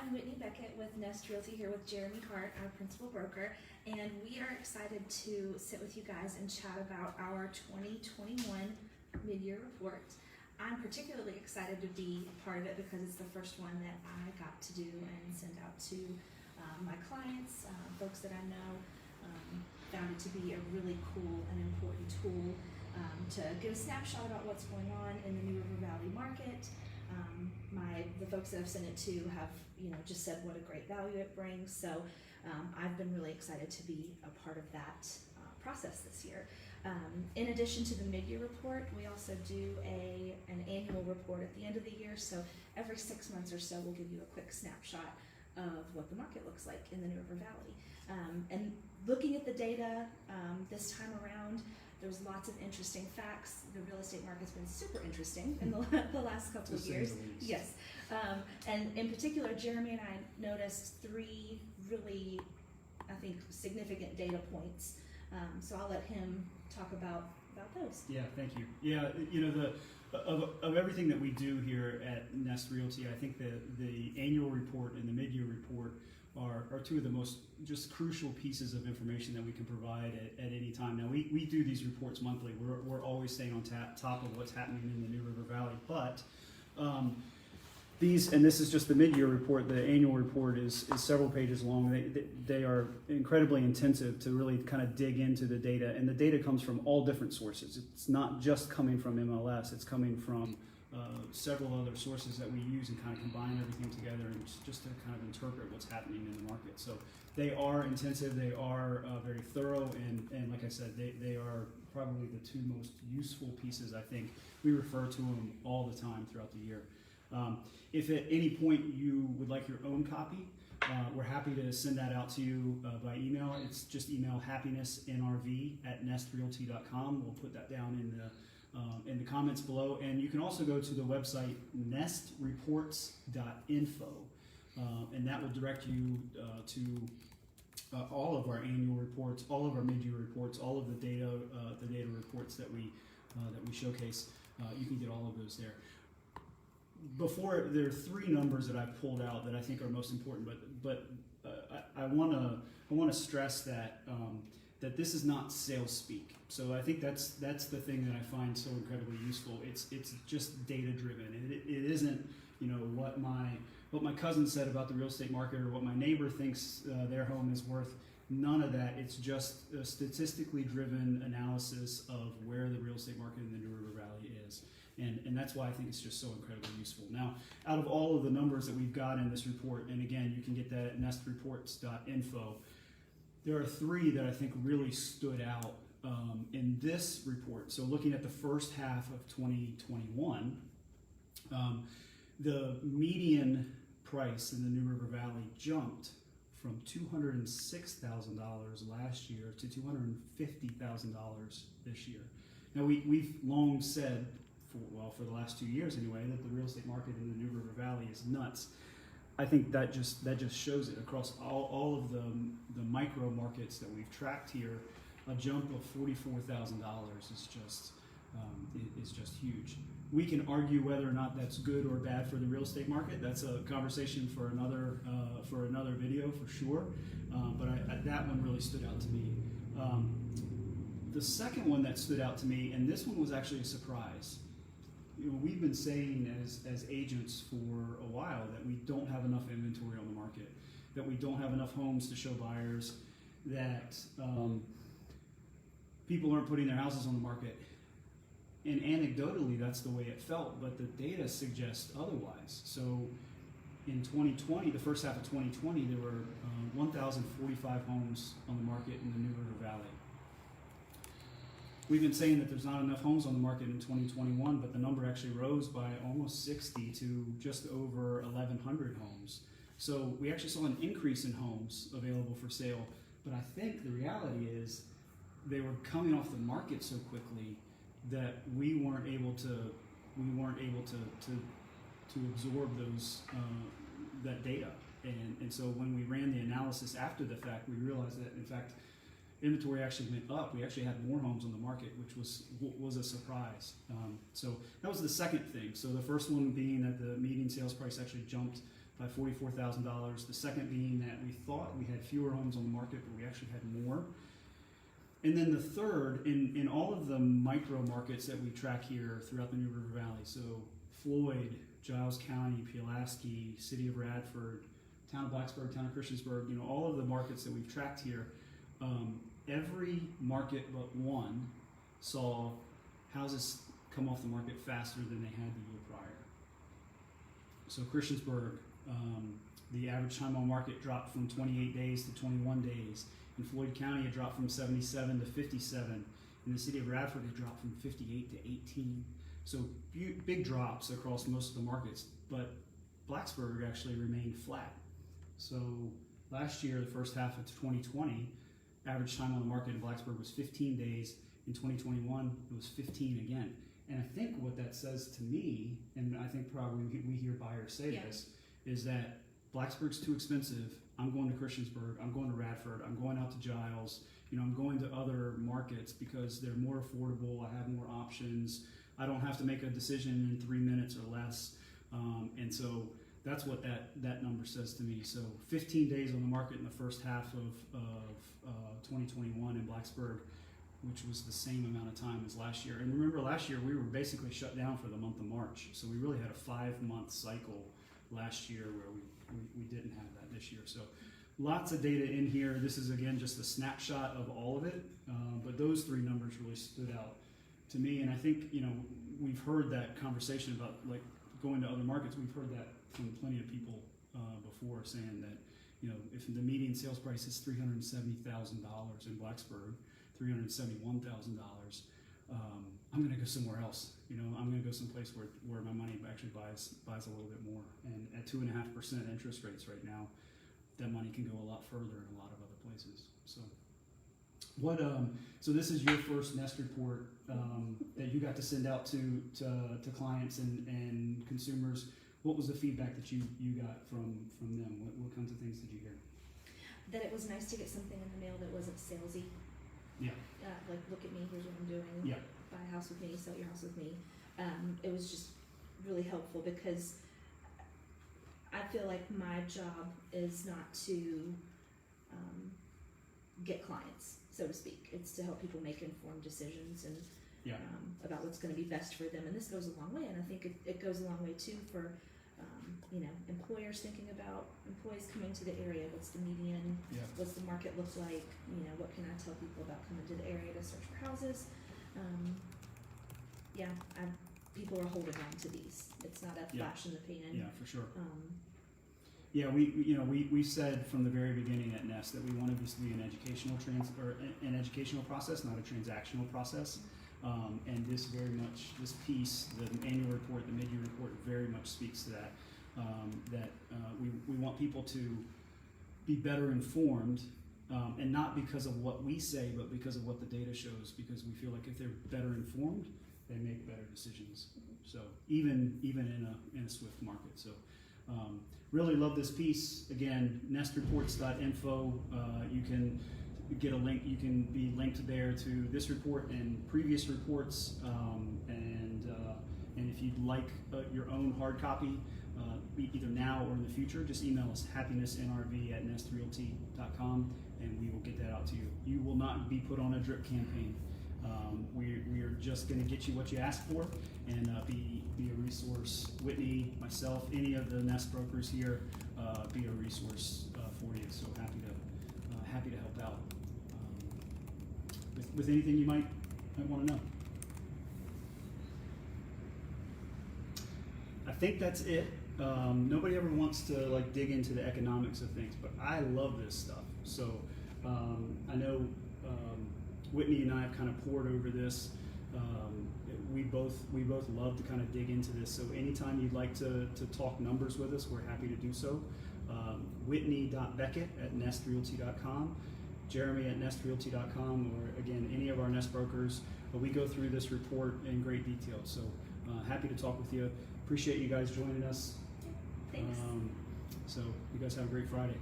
I'm Whitney Beckett with Nest Realty here with Jeremy Hart, our principal broker, and we are excited to sit with you guys and chat about our 2021 mid-year report. I'm particularly excited to be a part of it because it's the first one that I got to do and send out to my clients, folks that I know. Found it to be a really cool and important tool to get a snapshot about what's going on in the New River Valley market. The folks that I've sent it to have, just said what a great value it brings. So I've been really excited to be a part of that process this year. In addition to the mid-year report, we also do an annual report at the end of the year. So every 6 months or so, we'll give you a quick snapshot of what the market looks like in the New River Valley. And looking at the data this time around, there was lots of interesting facts. The real estate market's been super interesting in the last couple of years. Yes. And in particular, Jeremy and I noticed 3 really, I think, significant data points. So I'll let him talk about those. Yeah, thank you. Yeah, of everything that we do here at Nest Realty, I think the annual report and the mid-year report are 2 of the most just crucial pieces of information that we can provide at any time. Now, we do these reports monthly. We're always staying on top of what's happening in the New River Valley, but this is just the mid-year report. The annual report is several pages long. They are incredibly intensive to really kind of dig into the data, and the data comes from all different sources. It's not just coming from MLS, it's coming from several other sources that we use and kind of combine everything together and just to kind of interpret what's happening in the market. So they are intensive, they are very thorough, and like I said, they are probably the 2 most useful pieces. I think we refer to them all the time throughout the year. If at any point you would like your own copy, we're happy to send that out to you by email. It's just email HappinessNRV@nestrealty.com. We'll put that down in the comments below, and you can also go to the website nestreports.info, and that will direct you to all of our annual reports, all of our mid-year reports, all of the data reports that we showcase. You can get all of those there. There are 3 numbers that I've pulled out that I think are most important, but I want to stress that this is not sales speak. So I think that's the thing that I find so incredibly useful. It's just data driven, and it isn't what my cousin said about the real estate market or what my neighbor thinks their home is worth. None of that. It's just a statistically driven analysis of where the real estate market in the New River Valley is. And that's why I think it's just so incredibly useful. Now, out of all of the numbers that we've got in this report, and again, you can get that at nestreports.info, there are 3 that I think really stood out in this report. So looking at the first half of 2021, the median price in the New River Valley jumped from $206,000 last year to $250,000 this year. Now, we've long said, for the last 2 years anyway, that the real estate market in the New River Valley is nuts. I think that just shows it across all of the micro markets that we've tracked here. A jump of $44,000 is just huge. We can argue whether or not that's good or bad for the real estate market. That's a conversation for another video for sure. But that one really stood out to me. The second one that stood out to me, and this one was actually a surprise. We've been saying as agents for a while that we don't have enough inventory on the market, that we don't have enough homes to show buyers, that people aren't putting their houses on the market. And anecdotally, that's the way it felt, but the data suggests otherwise. So in 2020, the first half of 2020, there were 1,045 homes on the market in the New River Valley. We've been saying that there's not enough homes on the market in 2021, but the number actually rose by almost 60 to just over 1,100 homes. So we actually saw an increase in homes available for sale, but I think the reality is they were coming off the market so quickly that we weren't able to absorb that data. And so when we ran the analysis after the fact, we realized that in fact inventory actually went up. We actually had more homes on the market, which was a surprise. So that was the second thing. So the first one being that the median sales price actually jumped by $44,000. The second being that we thought we had fewer homes on the market, but we actually had more. And then the third, in all of the micro markets that we track here throughout the New River Valley, so Floyd, Giles County, Pulaski, City of Radford, Town of Blacksburg, Town of Christiansburg, all of the markets that we've tracked here, every market but one saw houses come off the market faster than they had the year prior. So Christiansburg, the average time on market dropped from 28 days to 21 days. In Floyd County, it dropped from 77 to 57. In the City of Radford, it dropped from 58 to 18. So big drops across most of the markets, but Blacksburg actually remained flat. So last year, the first half of 2020, average time on the market in Blacksburg was 15 days. In 2021, it was 15 again. And I think what that says to me, and I think probably we hear buyers say this, is that Blacksburg's too expensive. I'm going to Christiansburg, I'm going to Radford, I'm going out to Giles, I'm going to other markets because they're more affordable, I have more options, I don't have to make a decision in 3 minutes or less. And so that's what that number says to me. So 15 days on the market in the first half of 2021 in Blacksburg, which was the same amount of time as last year. And remember, last year we were basically shut down for the month of March. So we really had a 5-month cycle last year where we didn't have that this year. So lots of data in here. This is, again, just a snapshot of all of it. But those three numbers really stood out to me. And I think, we've heard that conversation about like going to other markets. We've heard that from plenty of people before, saying that, if the median sales price is $370,000 in Blacksburg, $371,000, I'm going to go somewhere else. I'm going to go someplace where my money actually buys a little bit more. And at 2.5% interest rates right now, that money can go a lot further in a lot of other places. So, so this is your first Nest report that you got to send out to clients and consumers. What was the feedback that you got from them? What kinds of things did you hear? That it was nice to get something in the mail that wasn't salesy. Yeah. Like, look at me, here's what I'm doing. Yeah. Buy a house with me, sell your house with me. It was just really helpful because I feel like my job is not to get clients, so to speak. It's to help people make informed decisions and about what's going to be best for them. And this goes a long way, and I think it goes a long way too for employers thinking about employees coming to the area. What's the median? Yeah. What's the market look like? What can I tell people about coming to the area to search for houses? People are holding on to these. It's not a flash in the pan. Yeah, for sure. We said from the very beginning at Nest that we wanted this to be an educational process, not a transactional process. And this piece, the annual report, the mid-year report, very much speaks to that. We want people to be better informed, and not because of what we say, but because of what the data shows. Because we feel like if they're better informed, they make better decisions. So even in a swift market. So really love this piece. Again, nestreports.info. You can get a link. You can be linked there to this report and previous reports. And if you'd like your own hard copy, either now or in the future, just email us HappinessNRV@nestrealty.com, and we will get that out to you. You will not be put on a drip campaign. We are just going to get you what you asked for and be a resource. Whitney, myself, any of the Nest brokers here, be a resource for you. So happy to help out with anything you might want to know. I think that's it. Nobody ever wants to dig into the economics of things, but I love this stuff. So I know Whitney and I have kind of pored over this. We both love to kind of dig into this. So anytime you'd like to talk numbers with us, we're happy to do so. Whitney.Beckett@nestrealty.com, Jeremy@nestrealty.com, or again, any of our Nest brokers. But we go through this report in great detail. So happy to talk with you. Appreciate you guys joining us. Thanks. So you guys have a great Friday.